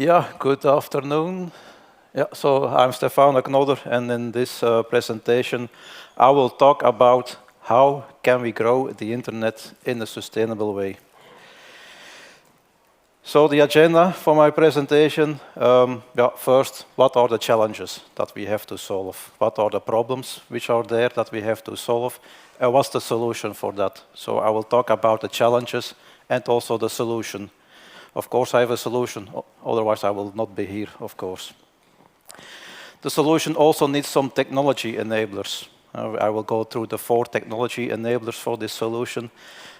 Yeah, good afternoon. Yeah, so I'm Stefaan Cnodder, and in this presentation, I will talk about how can we grow the internet in a sustainable way. So the agenda for my presentation, first, what are the challenges that we have to solve? What are the problems which are there that we have to solve? And what's the solution for that? So I will talk about the challenges and also the solution. Of course, I have a solution, otherwise I will not be here, of course. The solution also needs some technology enablers. I will go through the 4 technology enablers for this solution.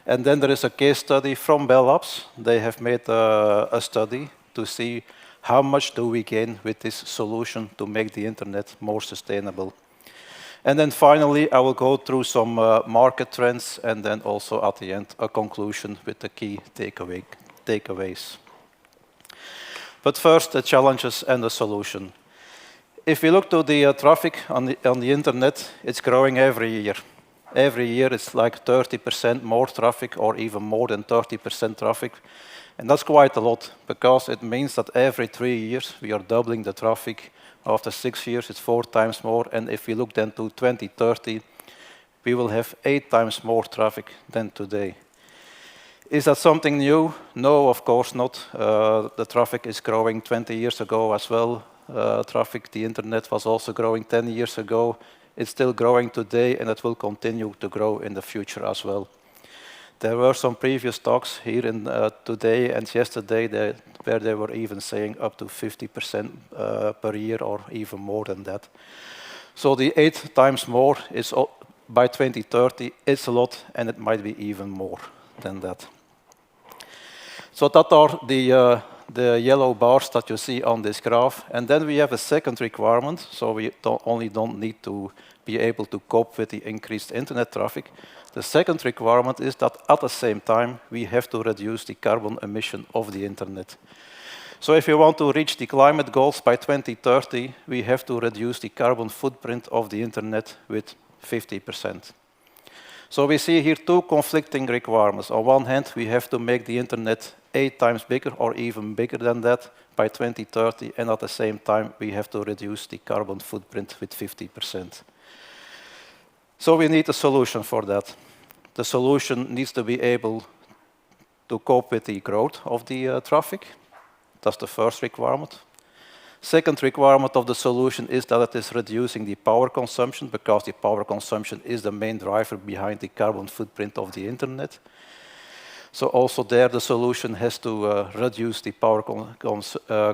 And then there is a case study from Bell Labs. They have made a study to see how much do we gain with this solution to make the internet more sustainable. And then finally, I will go through some market trends and then also at the end, a conclusion with the key takeaways. But first, the challenges and the solution. If we look to the traffic on the internet, it's growing every year. Every year it's like 30% more traffic or even more than 30% traffic. And that's quite a lot because it means that every 3 years we are doubling the traffic. After 6 years it's 4 times more. And if we look then to 2030, we will have 8 times more traffic than today. Is that something new? No, of course not. The traffic is growing 20 years ago as well. The internet was also growing 10 years ago. It's still growing today, and it will continue to grow in the future as well. There were some previous talks here today and yesterday where they were even saying up to 50% per year or even more than that. So the 8 times more is by 2030, it's a lot, and it might be even more than that. So that are the yellow bars that you see on this graph. And then we have a second requirement. So we don't need to be able to cope with the increased internet traffic. The second requirement is that at the same time, we have to reduce the carbon emission of the internet. So if you want to reach the climate goals by 2030, we have to reduce the carbon footprint of the internet with 50%. So we see here 2 conflicting requirements. On one hand, we have to make the internet 8 times bigger or even bigger than that by 2030, and at the same time, we have to reduce the carbon footprint with 50%. So we need a solution for that. The solution needs to be able to cope with the growth of the traffic. That's the first requirement. Second requirement of the solution is that it is reducing the power consumption, because the power consumption is the main driver behind the carbon footprint of the internet. So also there the solution has to reduce the power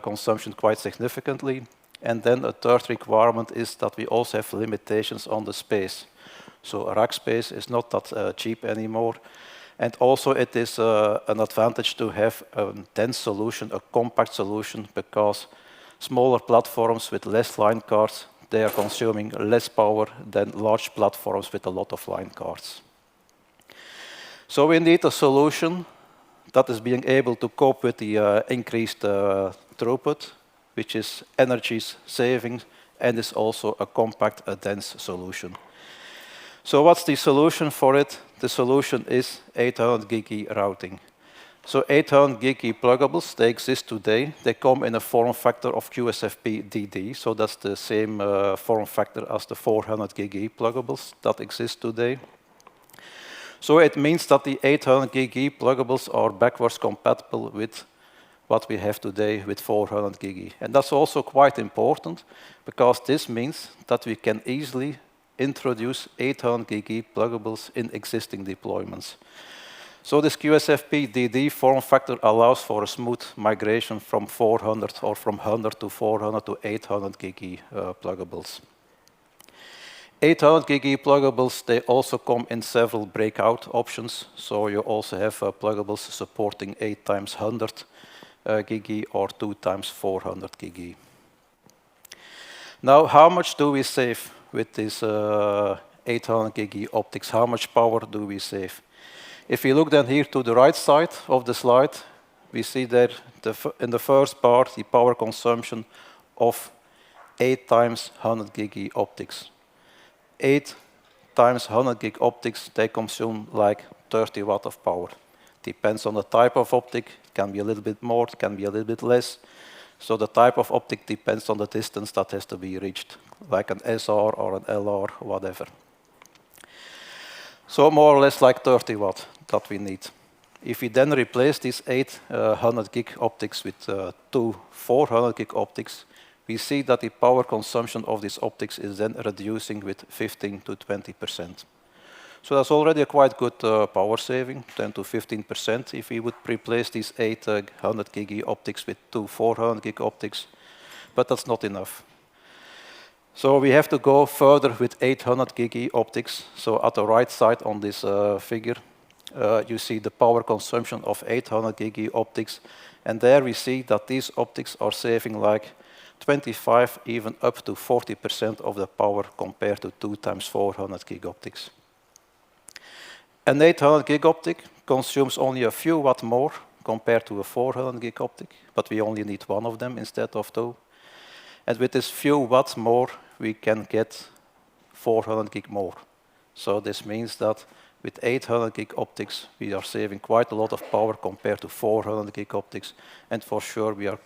consumption quite significantly. And then a third requirement is that we also have limitations on the space. So rack space is not that cheap anymore. And also it is an advantage to have a dense solution, a compact solution, because smaller platforms with less line cards, they are consuming less power than large platforms with a lot of line cards. So we need a solution that is being able to cope with the increased throughput, which is energy saving, and is also a compact, a dense solution. So what's the solution for it? The solution is 800 gig routing. So 800 gig pluggables, they exist today. They come in a form factor of QSFP-DD, so that's the same form factor as the 400 gig pluggables that exist today. So it means that the 800 gig pluggables are backwards compatible with what we have today with 400 gig. And that's also quite important, because this means that we can easily introduce 800 gig pluggables in existing deployments. So this QSFP-DD form factor allows for a smooth migration from 400 or from 100 to 400 to 800 gig pluggables. 800 gig pluggables, they also come in several breakout options. So you also have pluggables supporting 8 times 100 gig or 2 times 400 gig. Now, how much do we save with this 800 gig optics? How much power do we save? If you look then here to the right side of the slide, we see there in the first part the power consumption of 8 times 100 gig optics. 8 times 100 gig optics, they consume like 30 watt of power. Depends on the type of optic. It can be a little bit more, it can be a little bit less. So the type of optic depends on the distance that has to be reached, like an SR or an LR, whatever. So more or less like 30 watt that we need. If we then replace these 800 gig optics with two 400 gig optics, we see that the power consumption of these optics is then reducing with 15 to 20%. So that's already a quite good power saving, 10 to 15%, if we would replace these 800 gig optics with two 400 gig optics, but that's not enough. So we have to go further with 800 gig optics. So at the right side on this figure, you see the power consumption of 800 gig optics, and there we see that these optics are saving like 25, even up to 40% of the power compared to 2 times 400 gig optics. An 800 gig optic consumes only a few watt more compared to a 400 gig optic, but we only need one of them instead of two. And with this few watts more, we can get 400 gig more. So this means that with 800 gig optics, we are saving quite a lot of power compared to 400 gig optics, and for sure we are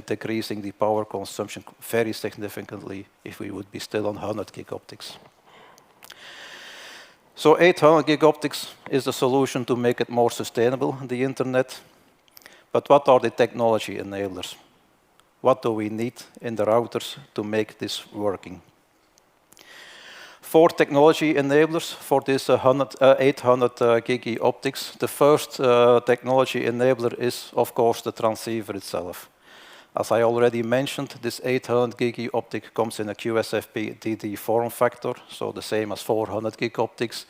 decreasing the power consumption very significantly if we would be still on 100 gig optics. So 800 gig optics is the solution to make it more sustainable, the internet. But what are the technology enablers? What do we need in the routers to make this working? 4 technology enablers for this 800 gig optics. The first technology enabler is, of course, the transceiver itself. As I already mentioned, this 800 gig optic comes in a QSFP DD form factor, so the same as 400 gig optics.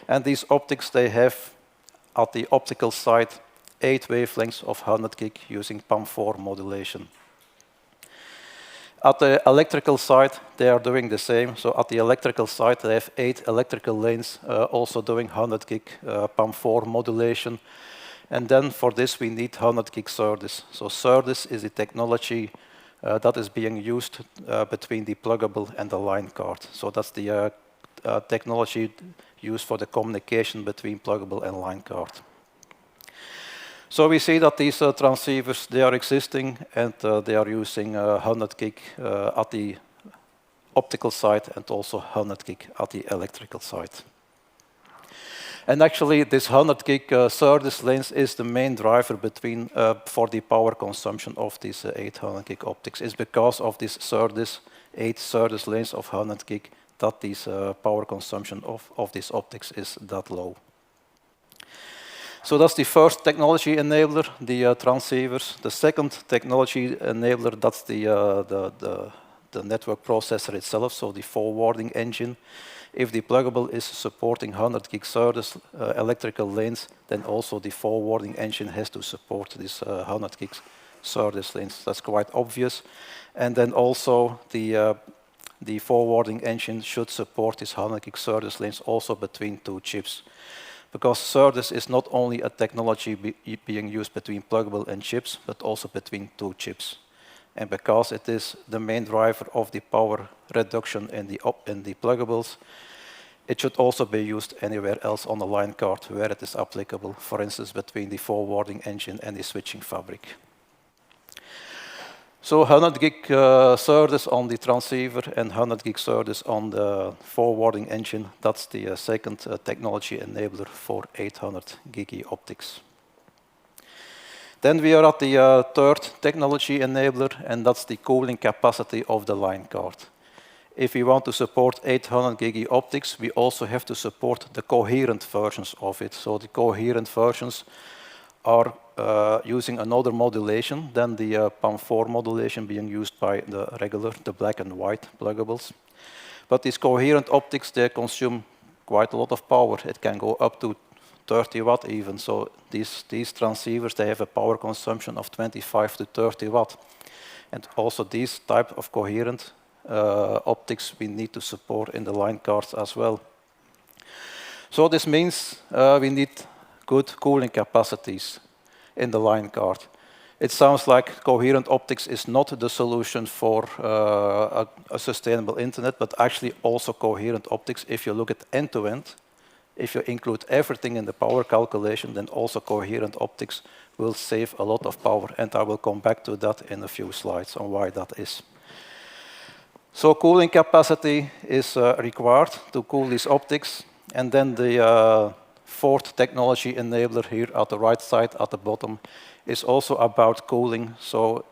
And these optics, they have, at the optical side, 8 wavelengths of 100 gig using PAM4 modulation. At the electrical side, they are doing the same. So at the electrical side, they have 8 electrical lanes, also doing 100 gig PAM4 modulation. And then for this, we need 100 gig SerDes. So SerDes is the technology that is being used between the pluggable and the line card. So that's the technology used for the communication between pluggable and line card. So we see that these transceivers, they are existing, and they are using 100 gig at the optical side and also 100 gig at the electrical side. And actually, this 100 gig SerDes lanes is the main driver for the power consumption of these 800 gig optics. It's because of this SerDes, 8 SerDes lanes of 100 gig, that this power consumption of these optics is that low. So that's the first technology enabler, the transceivers. The second technology enabler, that's the network processor itself, so the forwarding engine. If the pluggable is supporting 100 gig SerDes electrical lanes, then also the forwarding engine has to support this 100 gig SerDes lanes. That's quite obvious. And then also the forwarding engine should support this 100 gig SerDes lanes also between 2 chips. Because SerDes is not only a technology being used between pluggable and chips, but also between 2 chips. And because it is the main driver of the power reduction in the pluggables, it should also be used anywhere else on the line card where it is applicable, for instance, between the forwarding engine and the switching fabric. So 100 gig SerDes on the transceiver and 100 gig SerDes on the forwarding engine, that's the second technology enabler for 800 gig optics. Then we are at the third technology enabler, and that's the cooling capacity of the line card. If we want to support 800 gig optics, we also have to support the coherent versions of it. So the coherent versions are using another modulation than the PAM4 modulation being used by the black and white pluggables. But these coherent optics, they consume quite a lot of power. It can go up to 30 watt even. So these transceivers, they have a power consumption of 25 to 30 watt. And also these type of coherent optics we need to support in the line cards as well. So this means we need good cooling capacities in the line card. It sounds like coherent optics is not the solution for a sustainable internet, but actually also coherent optics, if you look at end-to-end, if you include everything in the power calculation, then also coherent optics will save a lot of power, and I will come back to that in a few slides on why that is. So cooling capacity is required to cool these optics, and then the fourth technology enabler here at the right side at the bottom is also about cooling. So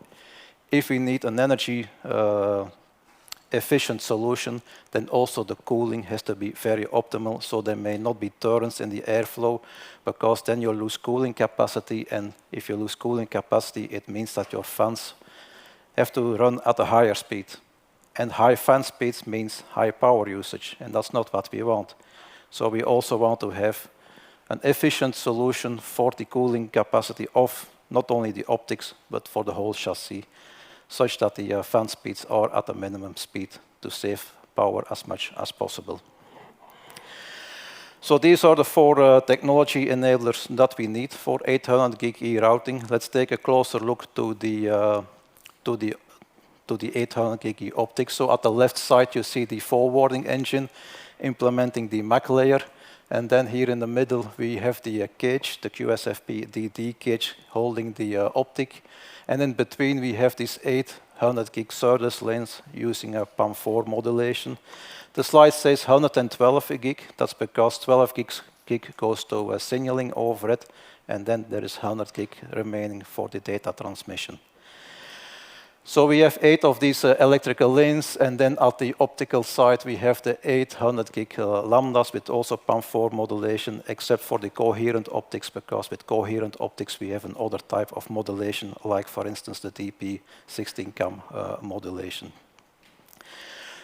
if we need an energy efficient solution, then also the cooling has to be very optimal, so there may not be turns in the airflow, because then you lose cooling capacity, and if you lose cooling capacity, it means that your fans have to run at a higher speed. And high fan speeds means high power usage, and that's not what we want. So we also want to have an efficient solution for the cooling capacity of not only the optics, but for the whole chassis, such that the fan speeds are at a minimum speed to save power as much as possible. So these are the four technology enablers that we need for 800 gig e-routing. Let's take a closer look to the 800 gig e-optics. So at the left side, you see the forwarding engine implementing the MAC layer. And then here in the middle, we have the cage, the QSFP-DD cage holding the optic. And in between, we have these 800 gig SerDes lanes using a PAM4 modulation. The slide says 112 gig. That's because 12 gig goes to signaling over it, and then there is 100 gig remaining for the data transmission. So we have 8 of these electrical lanes, and then at the optical side we have the 800 gig lambdas with also PAM4 modulation, except for the coherent optics, because with coherent optics we have another type of modulation, like for instance the DP16-CAM modulation.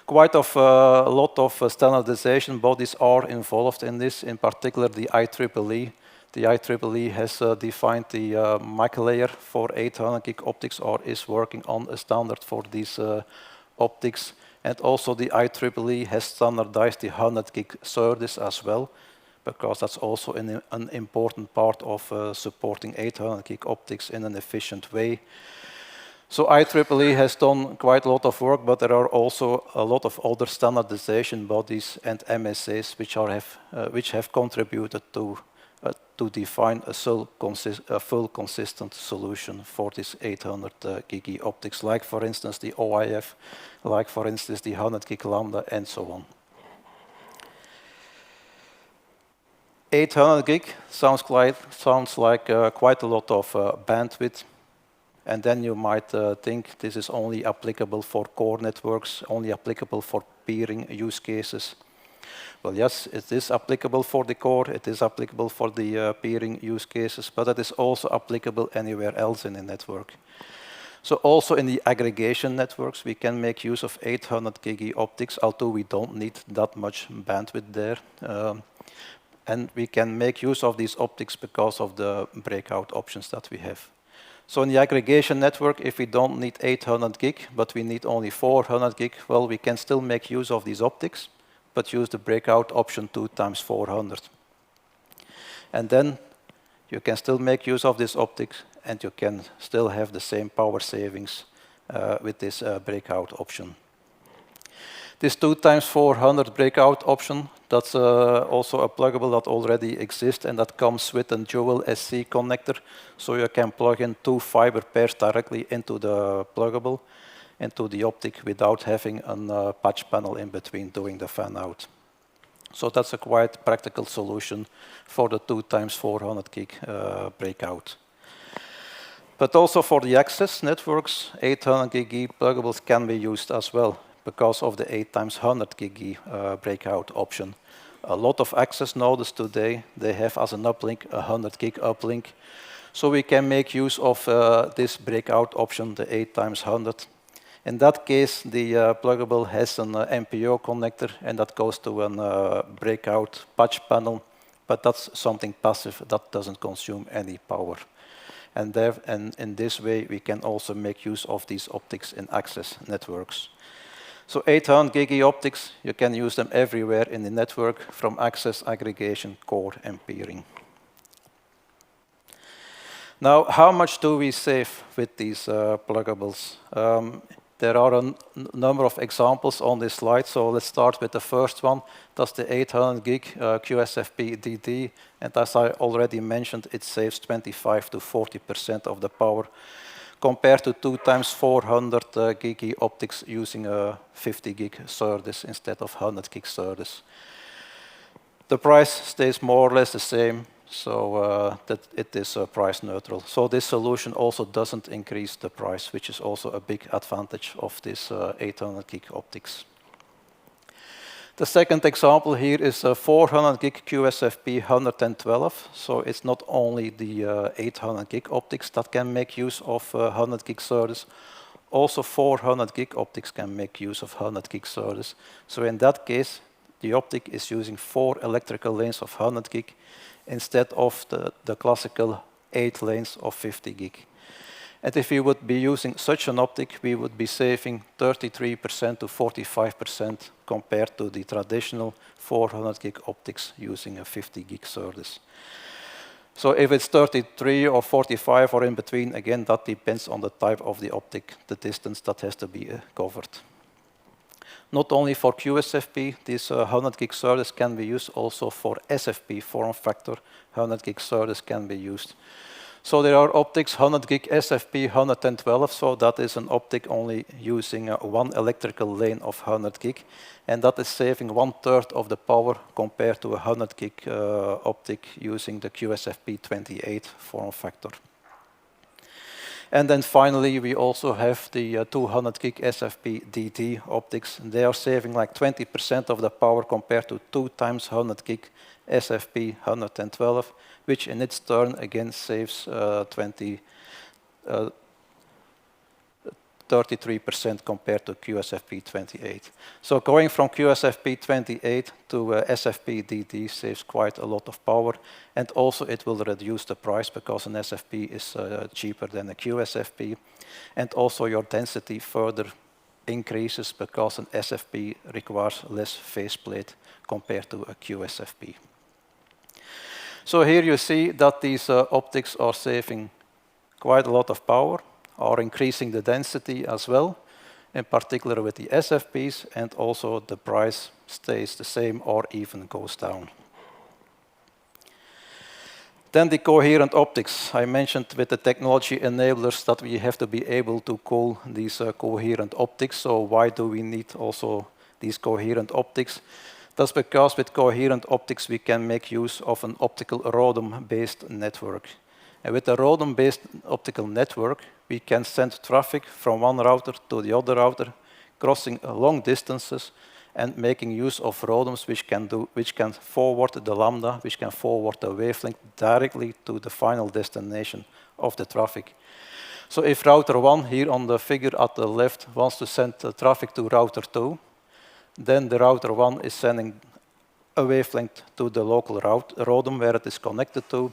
Quite a lot of standardization bodies are involved in this, in particular the IEEE. The IEEE has defined the MAC layer for 800 gig optics, or is working on a standard for these optics. And also the IEEE has standardized the 100 gig SerDes as well, because that's also an important part of supporting 800 gig optics in an efficient way. So IEEE has done quite a lot of work, but there are also a lot of other standardization bodies and MSAs which have contributed to define a full consistent solution for this 800 gig optics, like for instance the OIF, like for instance the 100 gig lambda, and so on. 800 gig sounds like quite a lot of bandwidth, and then you might think this is only applicable for core networks, only applicable for peering use cases. Well, yes, it is applicable for the core, it is applicable for the peering use cases, but it is also applicable anywhere else in the network. So also in the aggregation networks, we can make use of 800 gig optics, although we don't need that much bandwidth there. And we can make use of these optics because of the breakout options that we have. So in the aggregation network, if we don't need 800 gig, but we need only 400 gig, well, we can still make use of these optics, but use the breakout option 2 times 400. And then you can still make use of this optics, and you can still have the same power savings with this breakout option. This 2 times 400 breakout option, that's also a pluggable that already exists, and that comes with a dual SC connector, so you can plug in 2 fiber pairs directly into the pluggable, into the optic, without having a patch panel in between doing the fan out. So that's a quite practical solution for the 2 times 400 gig breakout. But also for the access networks, 800 gig pluggables can be used as well, because of the 8 times 100 gig breakout option. A lot of access nodes today, they have as an uplink a 100 gig uplink. So we can make use of this breakout option, the 8 times 100. In that case, the pluggable has an MPO connector, and that goes to a breakout patch panel, but that's something passive that doesn't consume any power. And in this way, we can also make use of these optics in access networks. So 800 gig optics, you can use them everywhere in the network, from access, aggregation, core, and peering. Now, how much do we save with these pluggables? There are a number of examples on this slide, so let's start with the first one. That's the 800 gig QSFP DD, and as I already mentioned, it saves 25 to 40% of the power compared to 2 times 400 gig optics using a 50 gig SerDes instead of 100 gig SerDes. The price stays more or less the same, so that it is price neutral. So this solution also doesn't increase the price, which is also a big advantage of this 800 gig optics. The second example here is 400 gig QSFP 112. So it's not only the 800 gig optics that can make use of 100 gig SerDes, also 400 gig optics can make use of 100 gig SerDes. So in that case, the optic is using 4 electrical lanes of 100 gig instead of the classical 8 lanes of 50 gig. And if we would be using such an optic, we would be saving 33% to 45% compared to the traditional 400 gig optics using a 50 gig SerDes. So if it's 33 or 45 or in between, again, that depends on the type of the optic, the distance that has to be covered. Not only for QSFP, this 100 gig SerDes can be used also for SFP form factor. 100 gig SerDes can be used. So there are optics 100 gig SFP 112, so that is an optic only using 1 electrical lane of 100 gig, and that is saving 1/3 of the power compared to a 100 gig optic using the QSFP 28 form factor. And then finally, we also have the 200 gig SFP DT optics. They are saving like 20% of the power compared to 2 times 100 gig SFP 112, which in its turn again saves 33% compared to QSFP 28. So going from QSFP 28 to SFP DT saves quite a lot of power, and also it will reduce the price because an SFP is cheaper than a QSFP, and also your density further increases because an SFP requires less faceplate compared to a QSFP. So here you see that these optics are saving quite a lot of power, are increasing the density as well, in particular with the SFPs, and also the price stays the same or even goes down. Then the coherent optics. I mentioned with the technology enablers that we have to be able to call these coherent optics. So why do we need also these coherent optics? That's because with coherent optics we can make use of an optical ROADM-based network. And with a ROADM-based optical network, we can send traffic from one router to the other router, crossing long distances and making use of ROADMs which can forward the lambda, which can forward the wavelength directly to the final destination of the traffic. So if router 1 here on the figure at the left wants to send traffic to router 2, then the router 1 is sending a wavelength to the local ROADM where it is connected to,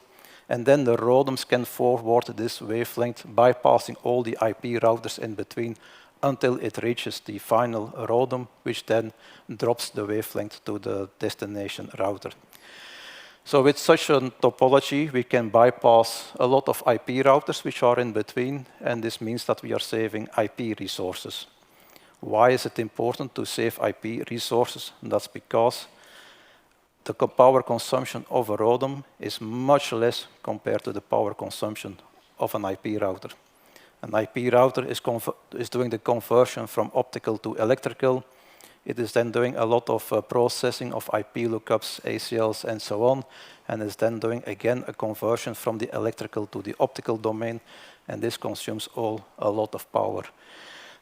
and then the ROADMs can forward this wavelength bypassing all the IP routers in between until it reaches the final ROADM, which then drops the wavelength to the destination router. So with such a topology, we can bypass a lot of IP routers which are in between, and this means that we are saving IP resources. Why is it important to save IP resources? And that's because the power consumption of a ROADM is much less compared to the power consumption of an IP router. An IP router is doing the conversion from optical to electrical. It is then doing a lot of processing of IP lookups, ACLs, and so on, and is then doing again a conversion from the electrical to the optical domain, and this consumes a lot of power.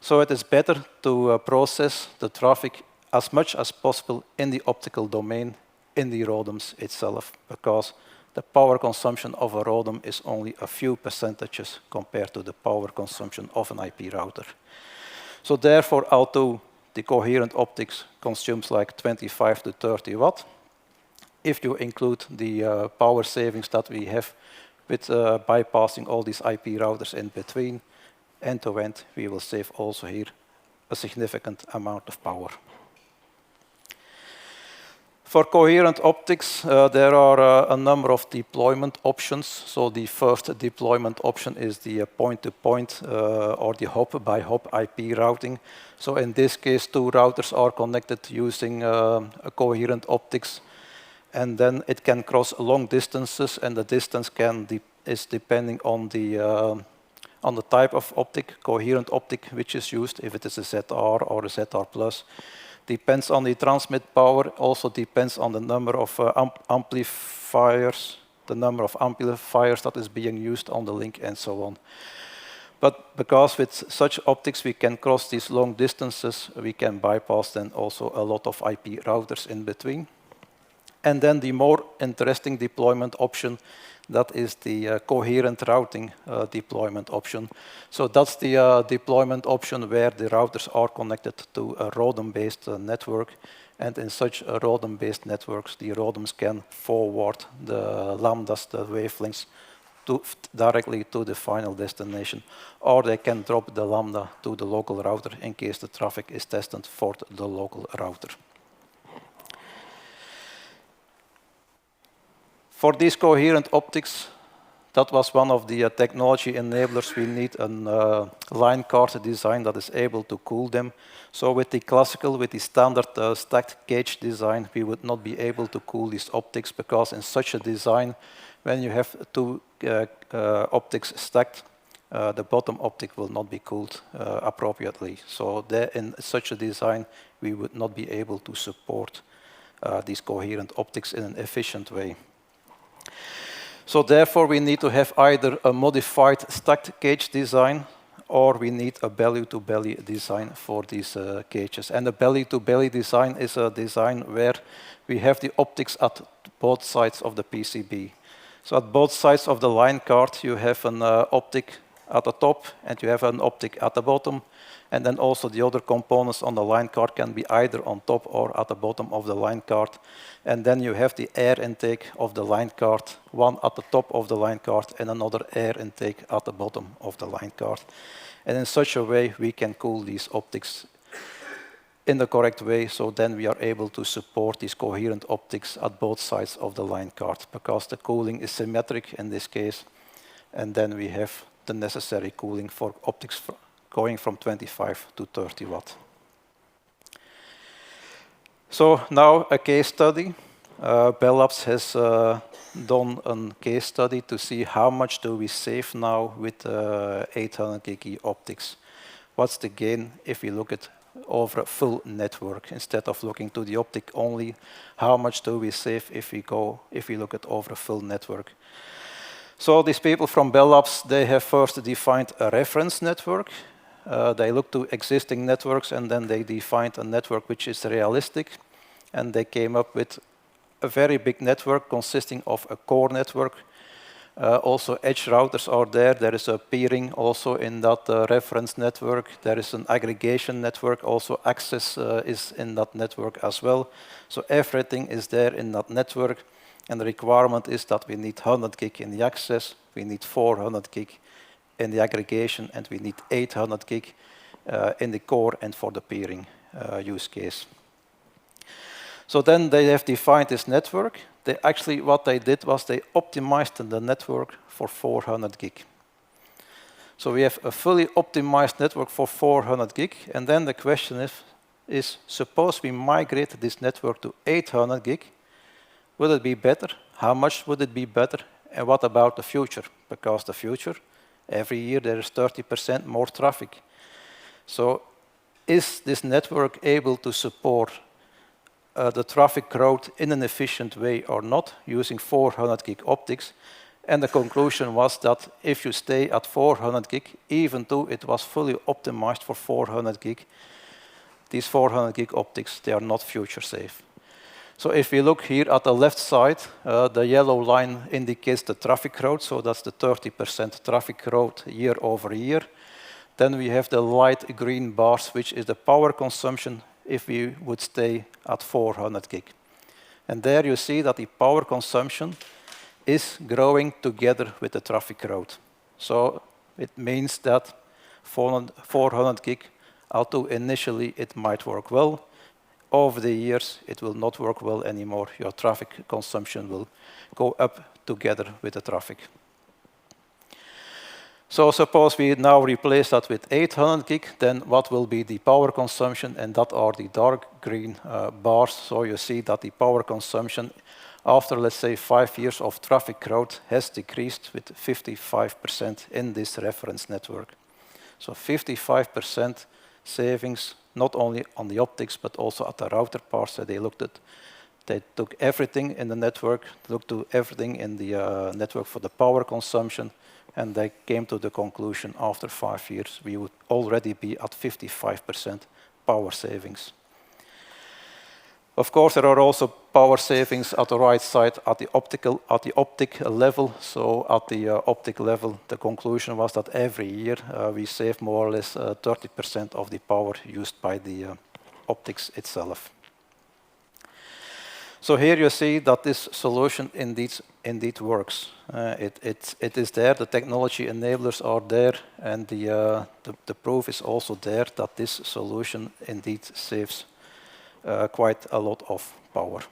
So it is better to process the traffic as much as possible in the optical domain in the ROADMs itself, because the power consumption of a ROADM is only a few percentages compared to the power consumption of an IP router. So therefore, although the coherent optics consumes like 25 to 30 watt, if you include the power savings that we have with bypassing all these IP routers in between, end-to-end, we will save also here a significant amount of power. For coherent optics, there are a number of deployment options. So the first deployment option is the point-to-point or the hop-by-hop IP routing. So in this case, two routers are connected using a coherent optics, and then it can cross long distances, and the distance is depending on the type of optic, coherent optic, which is used, if it is a ZR or a ZR+. Depends on the transmit power, also depends on the number of amplifiers, that is being used on the link, and so on. But because with such optics we can cross these long distances, we can bypass then also a lot of IP routers in between. And then the more interesting deployment option, that is the coherent routing deployment option. So that's the deployment option where the routers are connected to a ROADM-based network. And in such ROADM-based networks, the ROADMs can forward the lambdas, the wavelengths, directly to the final destination. Or they can drop the lambda to the local router in case the traffic is destined for the local router. For these coherent optics, that was one of the technology enablers. We need a line card design that is able to cool them. So with the standard stacked cage design, we would not be able to cool these optics, because in such a design, when you have two optics stacked, the bottom optic will not be cooled appropriately. So there, in such a design, we would not be able to support these coherent optics in an efficient way. So therefore, we need to have either a modified stacked cage design, or we need a belly-to-belly design for these cages. And the belly-to-belly design is a design where we have the optics at both sides of the PCB. So at both sides of the line card, you have an optic at the top, and you have an optic at the bottom. And then also the other components on the line card can be either on top or at the bottom of the line card. And then you have the air intake of the line card, one at the top of the line card and another air intake at the bottom of the line card. And in such a way, we can cool these optics in the correct way, so then we are able to support these coherent optics at both sides of the line card, because the cooling is symmetric in this case, and then we have the necessary cooling for optics going from 25 to 30 watt. So now a case study. Bell Labs has done a case study to see how much do we save now with 800 gig optics. What's the gain if we look at over a full network instead of looking to the optic only? How much do we save if we look at over a full network? So these people from Bell Labs, they have first defined a reference network. They looked to existing networks, and then they defined a network which is realistic. And they came up with a very big network consisting of a core network. Also edge routers are there. There is a peering also in that reference network. There is an aggregation network. Also access is in that network as well. So everything is there in that network. And the requirement is that we need 100 gig in the access, we need 400 gig in the aggregation, and we need 800 gig in the core and for the peering use case. So then they have defined this network. What they did was they optimized the network for 400 gig. So we have a fully optimized network for 400 gig, and then the question is suppose we migrate this network to 800 gig, would it be better? How much would it be better? And what about the future? Because the future, every year there is 30% more traffic. So is this network able to support the traffic growth in an efficient way or not, using 400 gig optics? And the conclusion was that if you stay at 400 gig, even though it was fully optimized for 400 gig, these 400 gig optics, they are not future safe. So if we look here at the left side, the yellow line indicates the traffic growth, so that's the 30% traffic growth year over year. Then we have the light green bars, which is the power consumption if we would stay at 400 gig. And there you see that the power consumption is growing together with the traffic growth. So it means that 400 gig, although initially it might work well, over the years, it will not work well anymore. Your traffic consumption will go up together with the traffic. So suppose we now replace that with 800 gig, then what will be the power consumption? And that are the dark green bars. So you see that the power consumption after, let's say, 5 years of traffic growth has decreased with 55% in this reference network. So 55% savings, not only on the optics, but also at the router part. So they took everything in the network, looked to everything in the network for the power consumption, and they came to the conclusion after 5 years we would already be at 55% power savings. Of course, there are also power savings at the right side at the optic level. So at the optic level, the conclusion was that every year we save more or less 30% of the power used by the optics itself. So here you see that this solution indeed works. It is there, the technology enablers are there, and the proof is also there that this solution indeed saves quite a lot of power.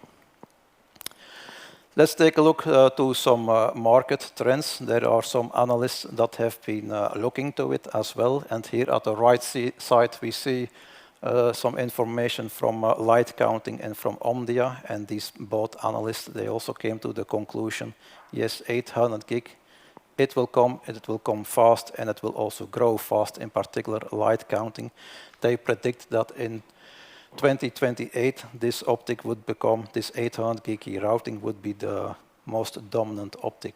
Let's take a look to some market trends. There are some analysts that have been looking to it as well, and here at the right side we see some information from Light Counting and from Omdia, and these both analysts, they also came to the conclusion, yes, 800 gig, it will come fast, and it will also grow fast, in particular Light Counting. They predict that in 2028, this optic would become, this 800 gig routing would be the most dominant optic,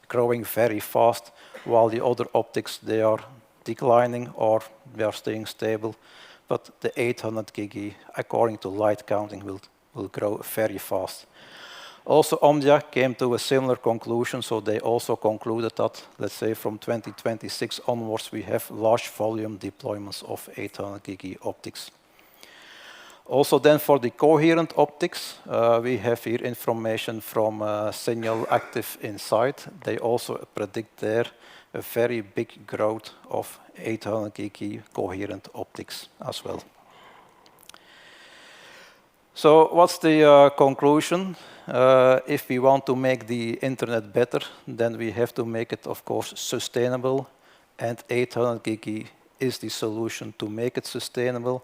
growing very fast, while the other optics, they are declining or they are staying stable. But the 800 gig, according to Light Counting, will grow very fast. Also, Omdia came to a similar conclusion, so they also concluded that, let's say, from 2026 onwards, we have large volume deployments of 800 gig optics. Also then for the coherent optics, we have here information from Signal Active Insight. They also predict there a very big growth of 800 gig coherent optics as well. So what's the conclusion? If we want to make the internet better, then we have to make it, of course, sustainable, and 800 gig is the solution to make it sustainable.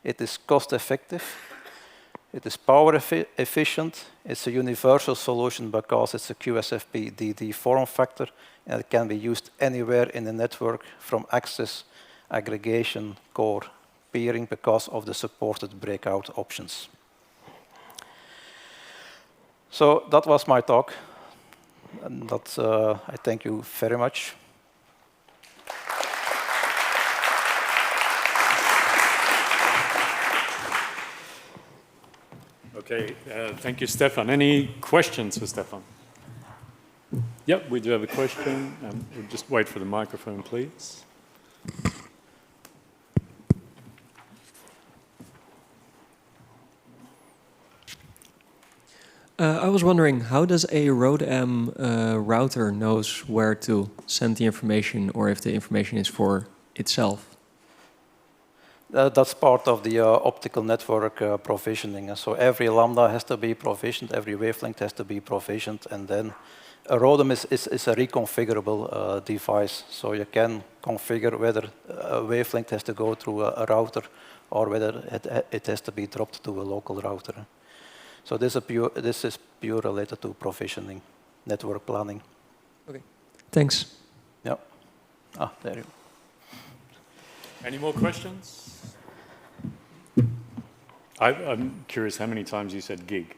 It is cost effective, it is power efficient, it's a universal solution because it's a QSFP-DD form factor, and it can be used anywhere in the network, from access, aggregation, core, peering, because of the supported breakout options. So that was my talk, and that's, I thank you very much. Okay, thank you, Stefan. Any questions for Stefan? Yep, we do have a question. We'll just wait for the microphone, please. I was wondering, how does a ROADM router knows where to send the information, or if the information is for itself? That's part of the optical network provisioning. So every lambda has to be provisioned, every wavelength has to be provisioned, and then a ROADM is a reconfigurable device. So you can configure whether a wavelength has to go through a router or whether it has to be dropped to a local router. So this is pure related to provisioning, network planning. Okay, thanks. Yeah. Ah, there you go. Any more questions? I'm curious how many times you said gig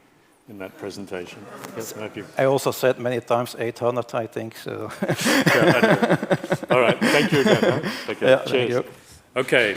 in that presentation. Yes, I also said many times 800, I think. So. Yeah, all right, thank you again. Huh? Okay, yeah, cheers. thank you. Okay.